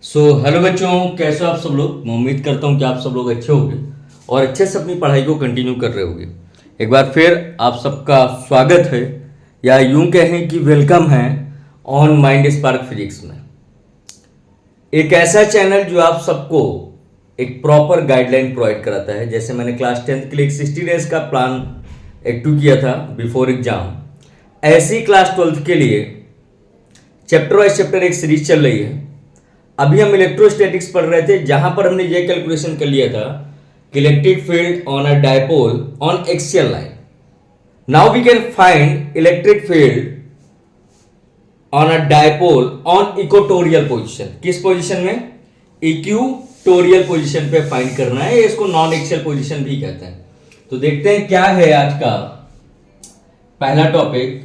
Hello बच्चों, कैसे हो आप सब लोग। मैं उम्मीद करता हूँ कि आप सब लोग अच्छे होंगे और अच्छे से अपनी पढ़ाई को कंटिन्यू कर रहे होंगे। एक बार फिर आप सबका स्वागत है, या यूं कहें कि वेलकम है ऑन माइंड स्पार्क फिजिक्स में। एक ऐसा चैनल जो आप सबको एक प्रॉपर गाइडलाइन प्रोवाइड कराता है। जैसे मैंने क्लास 10th के लिए एक 60 डेज का प्लान एक्टिव किया था बिफोर एग्जाम, ऐसी क्लास 12th के लिए चैप्टर वाइज चैप्टर एक सीरीज चल रही है। अभी हम इलेक्ट्रोस्टैटिक्स पढ़ रहे थे, जहां पर हमने ये कैलकुलेशन कर लिया था कि electric field on a dipole on axial line. Now we can find electric field on a dipole on equatorial position. किस पोजीशन में? इक्वेटोरियल पोजीशन पे फाइंड करना है। इसको नॉन एक्सियल पोजीशन भी कहते हैं। तो देखते हैं क्या है आज का पहला topic,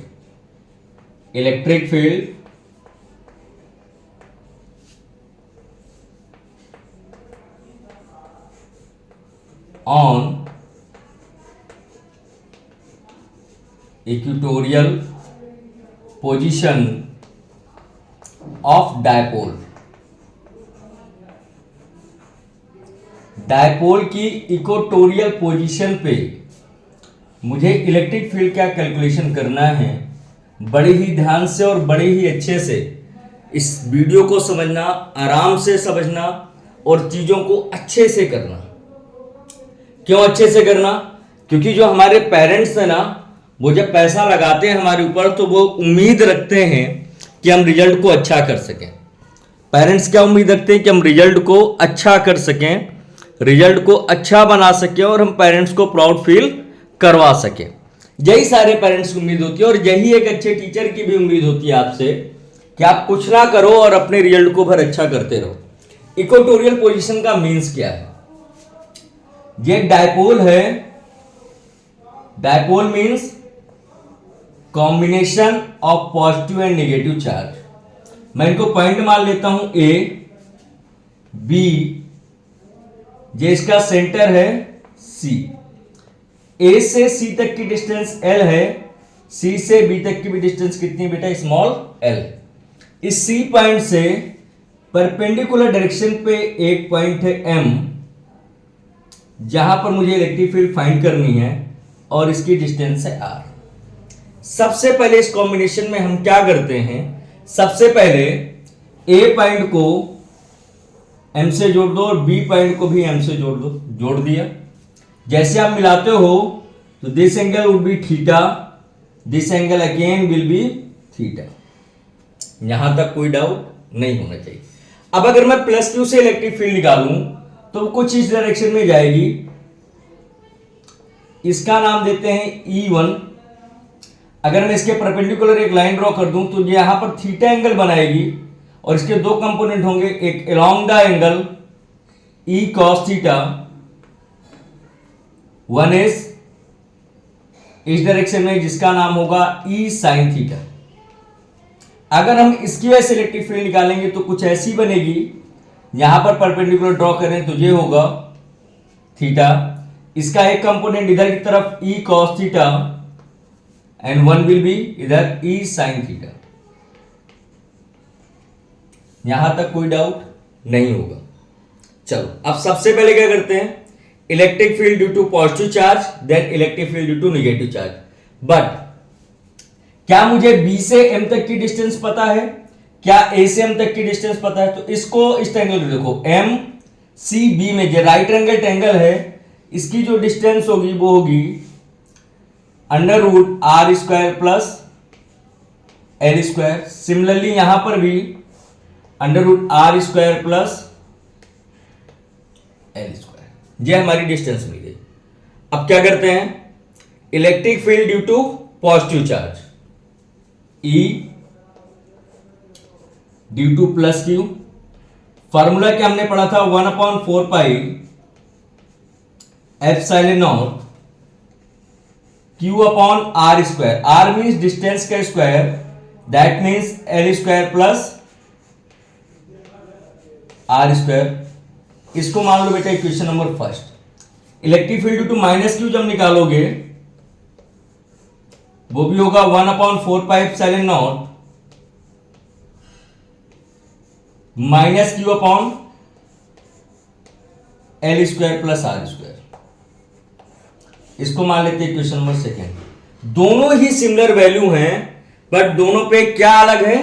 electric field on equatorial position of dipole। Dipole की इक्वेटोरियल पोजीशन पे मुझे इलेक्ट्रिक फील्ड का कैलकुलेशन करना है। बड़े ही ध्यान से और बड़े ही अच्छे से इस वीडियो को समझना, आराम से समझना और चीजों को अच्छे से करना। क्यों अच्छे से करना? क्योंकि जो हमारे पेरेंट्स हैं ना, वो जब पैसा लगाते हैं हमारे ऊपर, तो वो उम्मीद रखते हैं कि हम रिजल्ट को अच्छा कर सकें। पेरेंट्स क्या उम्मीद रखते हैं? कि हम रिजल्ट को अच्छा कर सकें, रिजल्ट को अच्छा बना सकें और हम पेरेंट्स को प्राउड फील करवा सकें। यही सारे पेरेंट्स की उम्मीद होती है, और यही एक अच्छे टीचर की भी उम्मीद होती है आपसे, कि आप कुछ ना करो और अपने रिजल्ट को भर अच्छा करते रहो। इक्वेटोरियल पोजीशन का मीन्स क्या है? ये डायपोल है। Dipole means combination of positive and negative charge. मैं इनको पॉइंट मान लेता हूं, ए बी, ये इसका सेंटर है सी। ए से सी तक की डिस्टेंस एल है, सी से बी तक की भी डिस्टेंस कितनी बेटा? Small L. इस सी पॉइंट से परपेंडिकुलर डायरेक्शन पे एक पॉइंट है एम, जहां पर मुझे इलेक्ट्रिक फील्ड फाइंड करनी है, और इसकी डिस्टेंस है आर। सबसे पहले इस कॉम्बिनेशन में हम क्या करते हैं? सबसे पहले ए पॉइंट को एम से जोड़ दो और बी पॉइंट को भी एम से जोड़ दो। जोड़ दिया। जैसे आप मिलाते हो तो this angle would be theta, this angle again will be theta. यहां तक कोई डाउट नहीं होना चाहिए। अब अगर मैं प्लस क्यू से इलेक्ट्रिक फील्ड निकालूं तो कुछ इस डायरेक्शन में जाएगी। इसका नाम देते हैं E1। अगर मैं इसके परपेंडिकुलर एक लाइन ड्रॉ कर दूं तो ये यहां पर थीटा एंगल बनाएगी, और इसके दो कंपोनेंट होंगे, एक along the angle E cos theta, one is इस डायरेक्शन में जिसका नाम होगा E sin थीटा। अगर हम इसकी वजह से इलेक्ट्रिक फील्ड निकालेंगे तो कुछ ऐसी बनेगी। यहां पर परपेंडिकुलर ड्रॉ करें तो ये होगा थीटा, इसका एक कंपोनेंट इधर की तरफ E cos theta, and one will be इधर E sin थीटा। यहां तक कोई डाउट नहीं होगा। चलो, अब सबसे पहले क्या करते हैं? Electric field due to positive charge, then electric field due to negative charge. But क्या मुझे B से M तक की डिस्टेंस पता है? क्या A से M तक की डिस्टेंस पता है? तो इसको इस ट्रायंगल में देखो, M C B में जो राइट एंगल ट्रायंगल है, इसकी जो डिस्टेंस होगी वो होगी under root R square plus L square. Similarly यहां पर भी under root R square plus L square. ये हमारी डिस्टेंस मिल गई। अब क्या करते हैं? Electric field due to positive charge, E due to plus Q. Formula क्या हमने पढ़ा था? 1/4 pi epsilon not Q upon R square. R means distance का square, that means L square plus R square. इसको मान लो बेटा equation number first. Electric field due to minus Q जब निकालोगे वो भी होगा 1/4 pi epsilon not minus Q upon L square plus R square. इसको मान लेते हैं क्वेश्चन नंबर सेकेंड। दोनों ही सिमिलर वैल्यू हैं, बट दोनों पे क्या अलग है,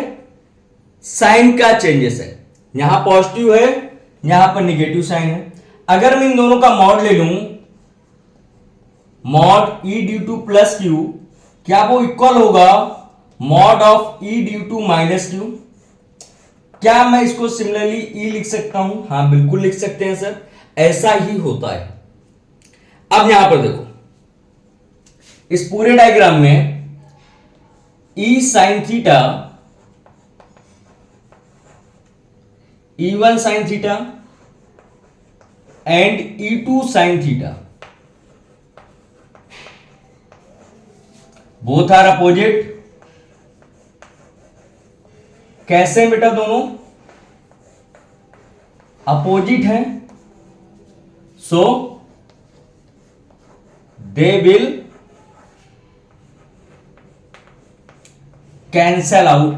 साइन का चेंजेस है। यहां पॉजिटिव है, यहां पर निगेटिव साइन है। अगर मैं इन दोनों का मॉड ले लूं, mod E due to plus Q, क्या वो इक्वल होगा mod of E due to minus Q? क्या मैं इसको सिमिलरली ई लिख सकता हूं? हां बिल्कुल लिख सकते हैं सर, ऐसा ही होता है। अब यहां पर देखो, इस पूरे डायग्राम में E sine theta, E1 sine theta and E2 sine theta, both are opposite. कैसे हैं बेटा दोनों? अपोजिट हैं, so they will cancel out,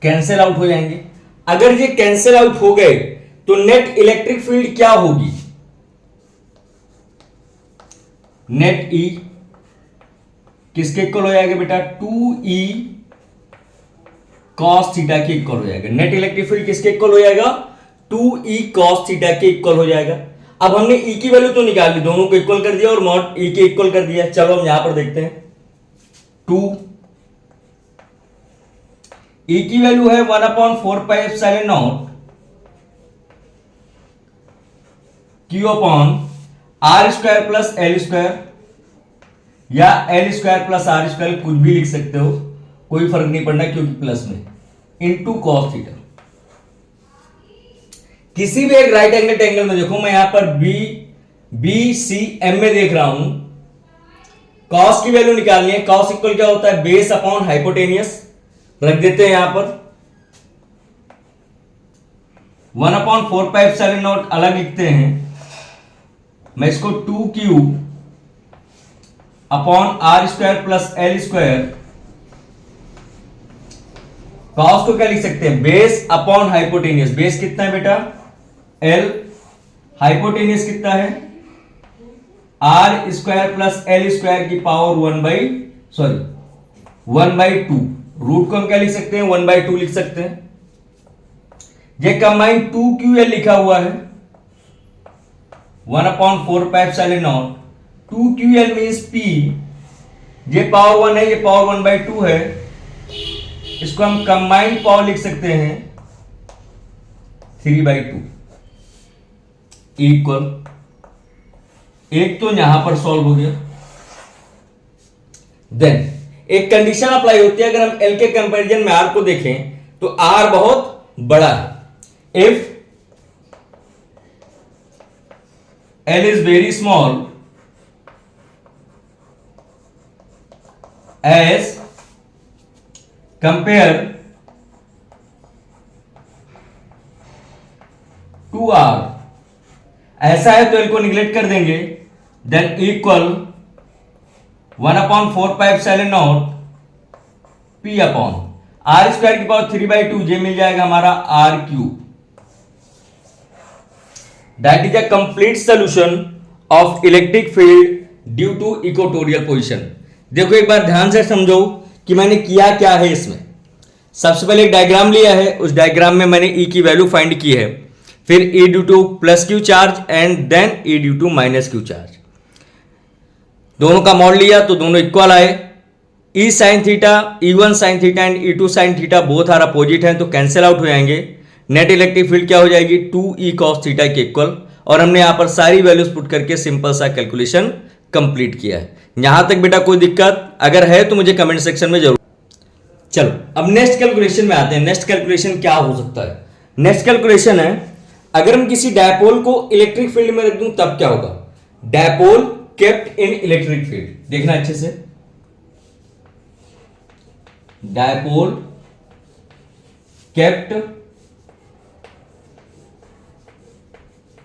cancel out हो जाएंगे। अगर ये कैंसिल आउट हो गए तो नेट इलेक्ट्रिक फील्ड क्या होगी? नेट ई किसके इक्वल हो जाएगा बेटा? 2E cos थीटा के इक्वल हो जाएगा। नेट इलेक्ट्रिक फील्ड किसके इक्वल हो जाएगा? 2E cos थीटा के इक्वल हो जाएगा। अब हमने E की वैल्यू तो निकाल ली, दोनों को इक्वल कर दिया और मॉड E के इक्वल कर दिया। चलो हम यहां पर देखते हैं। 2 E की वैल्यू है 1/4πε0 Q upon R square plus L square, या L square plus R square, कुछ भी लिख सकते हो, कोई फर्क नहीं पड़ना क्योंकि प्लस में, इनटू कॉस थीटा। किसी भी एक राइट एंगल ट्रायंगल में देखो, मैं यहां पर बी सी एम में देख रहा हूं, कॉस की वैल्यू निकालनी है। कॉस इक्वल क्या होता है? Base upon hypotenuse. रख देते हैं यहां पर 1/4πε0 अलग लिखते हैं। मैं इसको 2Q upon R square plus L square, cos को क्या लिख सकते हैं? Base upon hypotenuse. बेस कितना है बेटा? एल। हाइपोटेनियस कितना है? R square plus L square की पावर 1/2। रूट को हम क्या लिख सकते हैं? 1/2 लिख सकते हैं। ये कंबाइन 2QL लिखा हुआ है, 1/4πε0। 2QL मीन्स P, ये पावर 1 है, ये पावर 1/2 है। इसको हम कंबाइंड पावर लिख सकते हैं 3/2 इक्वल। एक तो यहां पर सॉल्व हो गया। देन एक कंडीशन अप्लाई होती है, अगर हम L के कंपैरिजन में R को देखें तो R बहुत बड़ा है। If L is very small as compare to R, ऐसा है तो L को निगलेक्ट कर देंगे। Then equal 1/4πε0 P upon R square की पावर 3/2, ये मिल जाएगा हमारा R3। That is a complete solution of electric field due to equatorial position. देखो एक बार ध्यान से समझो कि मैंने किया क्या है इसमें। सबसे पहले एक डायग्राम लिया है, उस डायग्राम में मैंने E की वैल्यू फाइंड की है, फिर E due to plus Q charge and then E due to minus Q charge. दोनों का मॉड लिया तो दोनों इक्वल आए। E sine theta, E1 sine theta and E2 sine theta both are opposite हैं तो कैंसिल आउट हो जाएंगे। नेट इलेक्ट्रिक फील्ड क्या हो जाएगी? 2E cos थीटा के इक्वल। और हमने यहां पर सारी वैल्यूज पुट करके सिंपल सा कैलकुलेशन कंप्लीट किया है। यहां तक बेटा कोई दिक्कत अगर है तो मुझे कमेंट सेक्शन में जरूर। चलो अब नेक्स्ट कैलकुलेशन में आते हैं। नेक्स्ट कैलकुलेशन क्या हो सकता है? नेक्स्ट कैलकुलेशन है, अगर हम किसी डायपोल को इलेक्ट्रिक फील्ड में रख दूं तब क्या होगा? Dipole kept in electric field, देखना अच्छे से। Dipole kept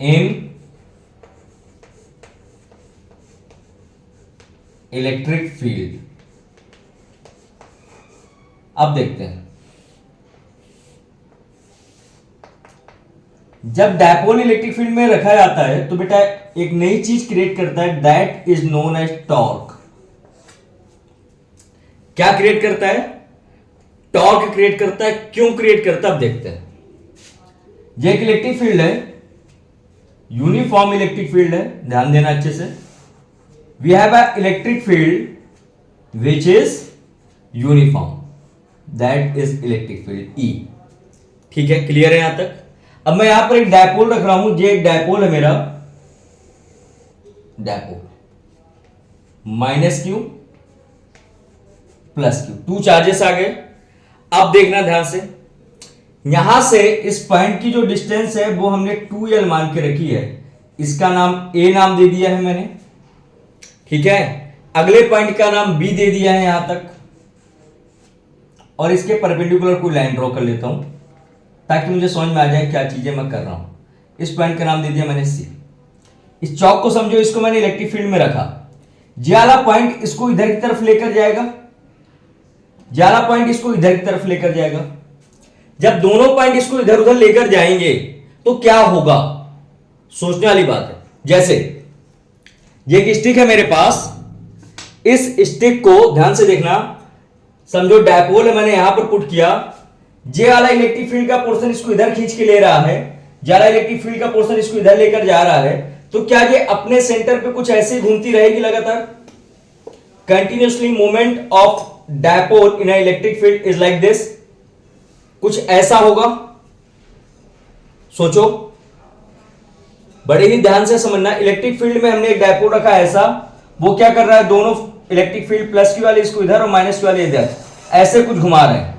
in electric field. अब देखते हैं जब डायपोल इलेक्ट्रिक फील्ड में रखा जाता है तो बेटा एक नई चीज क्रिएट करता है, that is known as torque. क्या क्रिएट करता है? टॉर्क क्रिएट करता है। क्यों क्रिएट करता है अब देखते हैं। ये एक इलेक्ट्रिक फील्ड है, यूनिफॉर्म इलेक्ट्रिक फील्ड है, ध्यान देना अच्छे से। We have a electric field which is uniform, that is electric field E. ठीक है, क्लियर है यहां तक? अब मैं यहां पर एक डायपोल रख रहा हूं, ये एक डायपोल है मेरा, dipole minus Q plus Q, two charges आ गए। अब देखना ध्यान से, यहां से इस पॉइंट की जो डिस्टेंस है वो हमने 2l मान के रखी है, इसका नाम a नाम दे दिया है मैंने। ठीक है, अगले पॉइंट का नाम b दे दिया है यहां तक, और इसके परपेंडिकुलर कोई लाइन ड्रॉ कर लेता हूं ताकि मुझे समझ में आ जाए क्या चीजें मैं कर रहा हूं। इस पॉइंट का नाम दे दिया मैंने c। इस चौक को समझो, इसको मैंने इलेक्ट्रिक फील्ड में रखा, ये वाला पॉइंट इसको इधर की तरफ लेकर जाएगा, ये वाला पॉइंट इसको इधर की तरफ लेकर जाएगा। जब दोनों पॉइंट इसको इधर उधर लेकर जाएंगे तो क्या होगा, सोचने वाली बात है। जैसे ये एक स्टिक है मेरे पास, इस स्टिक को ध्यान से देखना, समझो डायपोल है, मैंने यहां पर पुट किया, जे वाला इलेक्ट्रिक फील्ड का पोर्शन इसको इधर खींच के ले रहा है, जे वाला इलेक्ट्रिक फील्ड का पोर्शन इसको इधर लेकर जा रहा है, तो क्या ये अपने सेंटर पे कुछ ऐसे घूमती रहेगी लगातार? Continuously movement of dipole in electric field is like this, कुछ ऐसा होगा। सोचो, बड़े ही ध्यान से समझना। इलेक्ट्रिक फील्ड में हमने एक डायपोल रखा ऐसा, वो क्या कर रहा है, दोनों इलेक्ट्रिक फील्ड प्लस क्यू वाले इसको इधर और माइनस क्यू वाले इधर, ऐसे कुछ घुमा रहे हैं,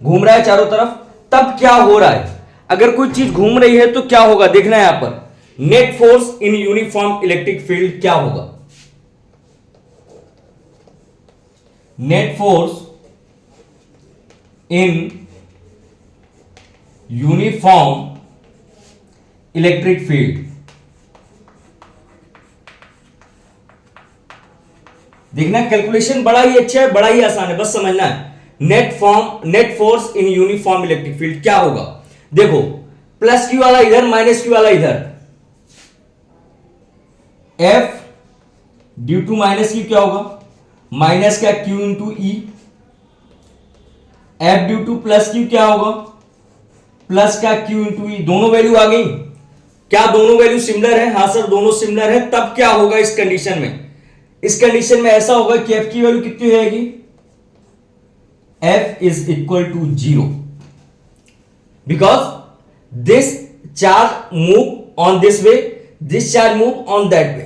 घूम रहा है चारों तरफ। तब क्या हो रहा है, अगर कोई चीज घूम रही है तो क्या होगा, देखना है यहां पर, net force in uniform electric field क्या होगा। Net force in uniform electric field, देखना कैलकुलेशन बड़ा ही अच्छा है, बड़ा ही आसान है, बस समझना है। Net force in uniform electric field क्या होगा, देखो प्लस क्यू वाला इधर, माइनस क्यू वाला इधर, F due to minus Q क्या होगा, माइनस का Q into E. F due to plus Q क्या होगा, प्लस का Q इंटू ई। दोनों वैल्यू आ गई, क्या दोनों वैल्यू सिमिलर है? हाँ सर, दोनों सिमिलर है। तब क्या होगा इस कंडीशन में, इस कंडीशन में ऐसा होगा कि F की वैल्यू कितनी हो जाएगी, F is equal to 0, because this charge move on this way, this charge move on that way,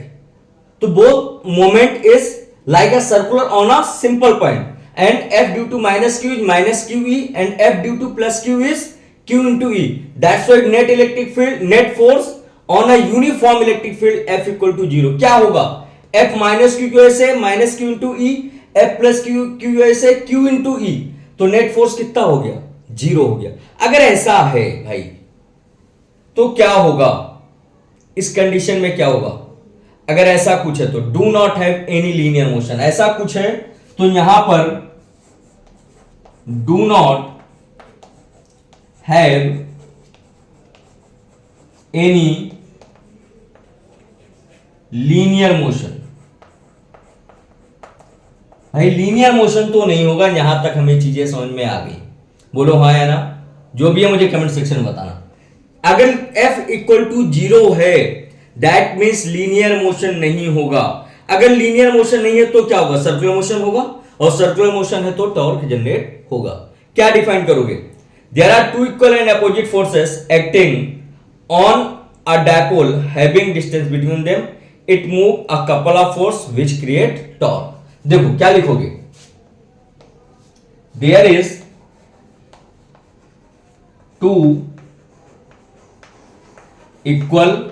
तो both moment is like a circular on a simple point, and F due to minus q is minus qe and F due to plus q is q into e. That's why net electric field, net force on a uniform electric field F equal to 0 क्या होगा, F minus q की वजह से minus q into e, F plus q की वजह से q into e, तो net force कितना हो गया, 0 हो गया। अगर ऐसा है भाई तो क्या होगा, इस कंडीशन में क्या होगा, अगर ऐसा कुछ है तो do not have any linear motion, ऐसा कुछ है तो यहां पर do not have any linear motion. भाई लीनियर मोशन तो नहीं होगा, यहां तक हमें चीजें समझ में आ गई, बोलो हाँ या ना, जो भी है मुझे कमेंट सेक्शन में बताना। अगर F इक्वल टू 0 है दैट मीन्स लीनियर मोशन नहीं होगा। अगर लीनियर मोशन नहीं है तो क्या होगा, सर्कुलर मोशन होगा, और सर्कुलर मोशन है तो टॉर्क जनरेट होगा। क्या डिफाइन करोगे, there are two equal and opposite forces acting on a dipole having distance between them, it move a couple of force which create torque. देखो क्या लिखोगे, there is two equal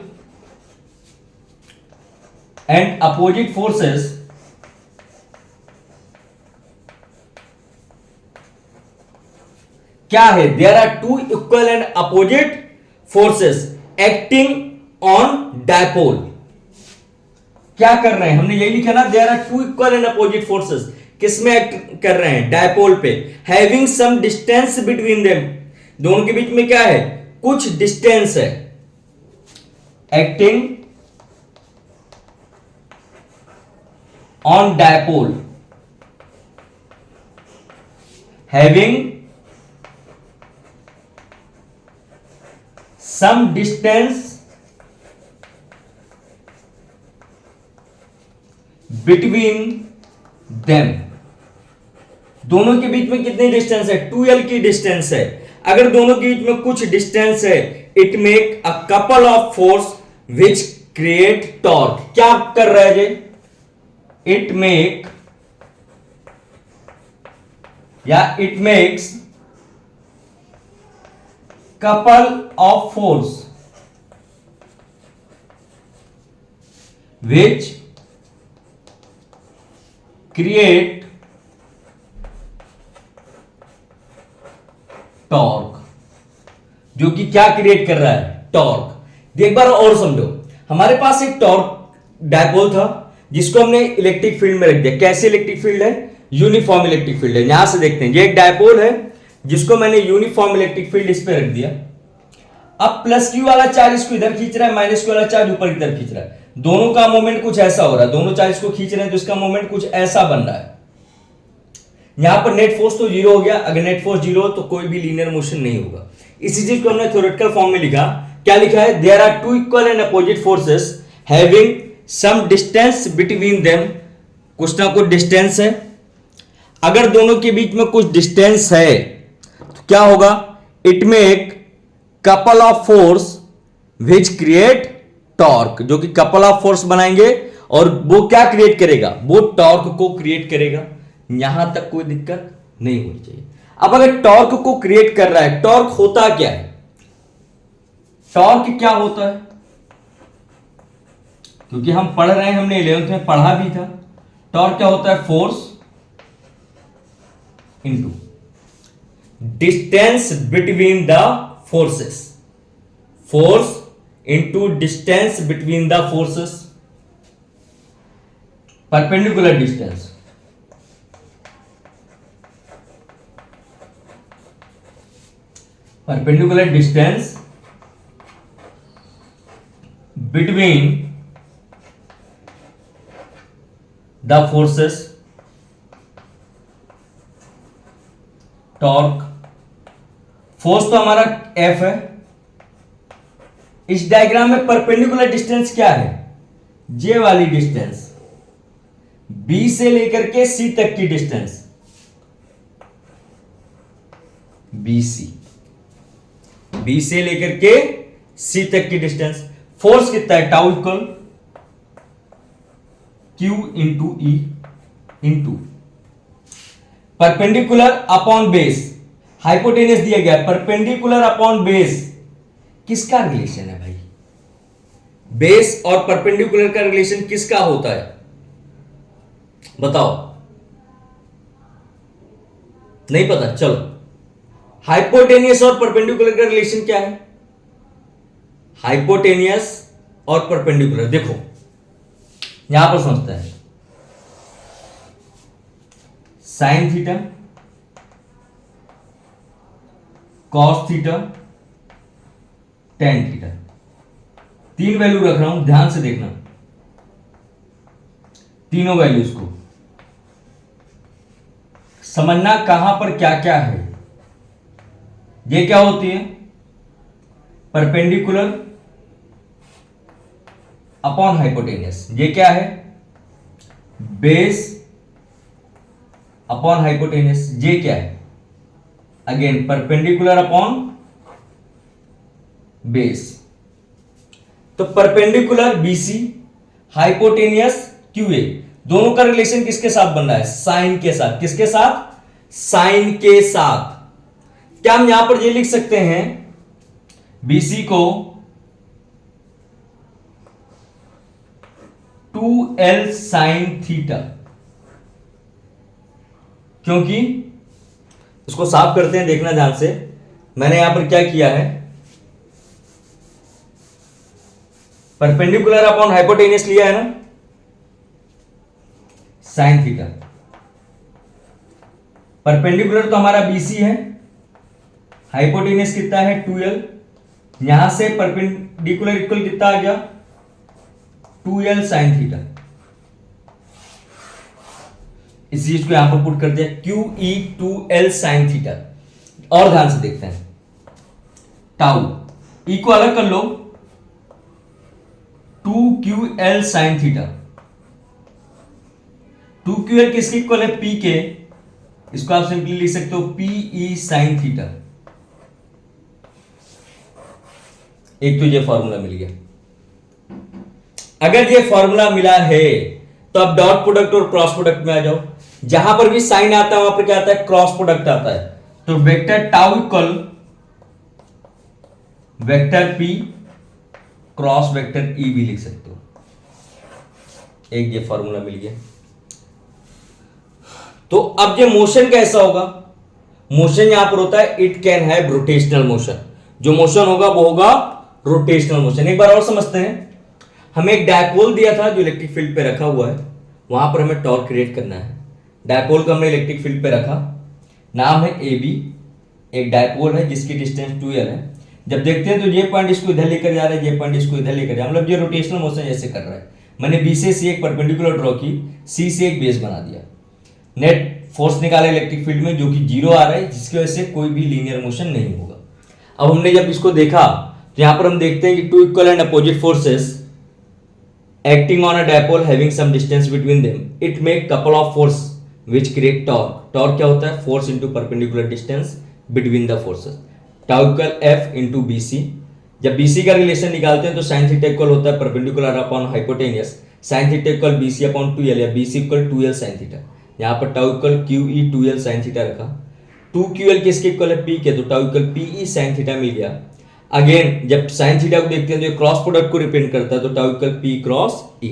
and opposite forces क्या है, there are two equal and opposite forces acting on dipole। क्या कर रहे हैं, हमने यही लिखा ना, there are two equal and opposite forces, किसमें एक्ट कर रहे हैं, डायपोल पे, having some distance between them, दोनों के बीच में क्या है, कुछ डिस्टेंस है, acting on dipole having some distance between them. दोनों के बीच में कितनी डिस्टेंस है? 2l की डिस्टेंस है। अगर दोनों के बीच में कुछ डिस्टेंस है, it make a couple of force which create torque. क्या कर रहा है जी? It makes couple of force which create torque. जो कि क्या क्रिएट कर रहा है? टॉर्क। एक बार और समझो, हमारे पास एक टॉर्क डायपोल था जिसको हमने इलेक्ट्रिक फील्ड में रख दिया। कैसे इलेक्ट्रिक फील्ड है? यूनिफॉर्म इलेक्ट्रिक फील्ड है। यहां से देखते हैं, ये एक डायपोल है जिसको मैंने यूनिफॉर्म इलेक्ट्रिक फील्ड इस पे रख दिया। अब प्लस क्यू वाला चार्ज इसको इधर खींच रहा है, माइनस क्यू वाला चार्ज ऊपर की तरफ खींच रहा है। दोनों का मोमेंट कुछ ऐसा हो रहा है, दोनों चार्ज को खींच रहे हैं तो इसका मोमेंट कुछ ऐसा बन रहा है। यहां पर नेट फोर्स तो जीरो हो गया। अगर नेट फोर्स जीरो हो तो कोई भी लीनियर मोशन नहीं होगा। इसी चीज को हमने थ्योरेटिकल फॉर्म में लिखा। क्या लिखा है? There are two equal and opposite forces having some distance between them. कुछ ना कुछ डिस्टेंस है। अगर दोनों के बीच में कुछ डिस्टेंस है तो क्या होगा? It make couple of force which create torque. जो कि कपल ऑफ फोर्स बनाएंगे और वो क्या क्रिएट करेगा? वो टॉर्क को क्रिएट करेगा। यहां तक कोई दिक्कत नहीं होनी चाहिए। अब अगर टॉर्क को क्रिएट कर रहा है, टॉर्क होता क्या है? टॉर्क क्या होता है? क्योंकि हम पढ़ रहे हैं, हमने 11th में पढ़ा भी था। टॉर्क क्या होता है? Force into distance between the forces. Force into distance between the forces. Perpendicular distance, perpendicular distance between the forces, torque. Force तो हमारा F है। इस डायग्राम में परपेंडिकुलर डिस्टेंस क्या है? J वाली डिस्टेंस, B से लेकर के C तक की डिस्टेंस, BC। बी से लेकर के सी तक की डिस्टेंस। फोर्स कितना है? Tau equal Q into E into perpendicular upon base. Hypotenuse दिया गया, परपेंडिकुलर अपॉन बेस किसका रिलेशन है भाई? बेस और परपेंडिकुलर का रिलेशन किसका होता है? बताओ। नहीं पता? चलो, हाइपोटेनियस और परपेंडिकुलर का रिलेशन क्या है? हाइपोटेनियस और परपेंडिकुलर, देखो यहां पर समझते हैं। Sine theta cos theta tan theta, तीन वैल्यू रख रहा हूं, ध्यान से देखना। तीनों वैल्यूज को समझना कहां पर क्या क्या है। ये क्या होती है? Perpendicular upon hypotenuse. ये क्या है? Base upon hypotenuse. ये क्या है? Again perpendicular upon base. तो परपेंडिकुलर BC, हाइपोटेनियस QA, दोनों का रिलेशन किसके साथ बन रहा है? साइन के साथ। किसके साथ? साइन के साथ। क्या हम यहां पर ये लिख सकते हैं? BC को 2L साइन थीटा, क्योंकि इसको साफ करते हैं, देखना ध्यान से। मैंने यहां पर क्या किया है? परपेंडिकुलर अपॉन हाइपोटेनियस लिया है ना, साइन थीटा। परपेंडिकुलर तो हमारा BC है, हाइपोटेनियस कितना है? 2L। यहां से परपेंडिकुलर इक्वल कितना आ गया 2l sin थीटा। इस चीज को यहां पर पुट कर दिया QE 2l sin थीटा। और ध्यान से देखते हैं, टाउ ई को अलग कर लो 2QL sin थीटा। 2QL किसके इक्वल है P के, इसको आप सिंपली लिख सकते हो PE sin थीटा। एक तो ये फॉर्मूला मिल गया। अगर ये फॉर्मूला मिला है तो अब डॉट प्रोडक्ट और क्रॉस प्रोडक्ट में आ जाओ। जहां पर भी साइन आता है वहां पर क्या आता है, क्रॉस प्रोडक्ट आता है। तो vector tau equal vector P cross vector E भी लिख सकते हो। एक ये फॉर्मूला मिल गया। तो अब ये मोशन कैसा होगा, मोशन यहां पर होता है it can have rotational motion. जो मोशन होगा वो होगा रोटेशनल मोशन। एक बार और समझते हैं, हमें एक डायपोल दिया था जो इलेक्ट्रिक फील्ड पे रखा हुआ है, वहां पर हमें टॉर्क क्रिएट करना है। डायपोल को हमने इलेक्ट्रिक फील्ड पे रखा, नाम है AB, एक डायपोल है जिसकी डिस्टेंस 2l है। जब देखते हैं तो ये पॉइंट इसको इधर लेकर जा रहा है, ये पॉइंट इसको इधर लेकर जा रहा है, मतलब ये रोटेशनल मोशन जैसे कर रहा है। मैंने B से C एक परपेंडिकुलर ड्रॉ की, C से एक बेस बना दिया। नेट फोर्स निकाला इलेक्ट्रिक फील्ड में जो कि 0 आ रहा है, जिसकी वजह से कोई भी लीनियर मोशन नहीं होगा। अब हमने जब इसको देखा तो यहां पर हम देखते हैं कि two equal and opposite forces acting on a dipole having some distance between them, it make couple of force which create torque. Torque क्या होता है, force into perpendicular distance between the forces. Tau equal F into BC। जब BC का relation निकालते हैं तो sin theta equal होता है perpendicular upon hypotenuse, sin theta equal BC upon 2l या BC equal 2l sin theta. यहाँ पर tau इक्वल QE 2l sin थीटा रखा। 2QL किसके इक्वल है P के, तो tau इक्वल PE sin थीटा मिल गया। अगेन जब साइन थीटा को देखते हैं तो ये क्रॉस प्रोडक्ट को रिप्रेजेंट करता है, तो tau equal P cross E।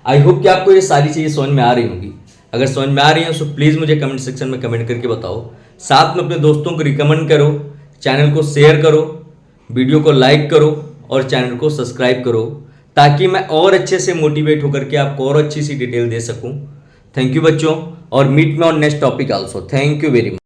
I hope कि आपको ये सारी चीजें समझ में आ रही होंगी। अगर समझ में आ रही है तो प्लीज मुझे कमेंट सेक्शन में कमेंट करके बताओ। साथ में अपने दोस्तों को रिकमेंड करो, चैनल को शेयर करो, वीडियो को लाइक करो और चैनल को सब्सक्राइब करो, ताकि मैं और अच्छे से मोटिवेट होकर के आपको और अच्छी सी डिटेल दे सकूं। थैंक यू बच्चों, और मीट में on next topic also. Thank you very much.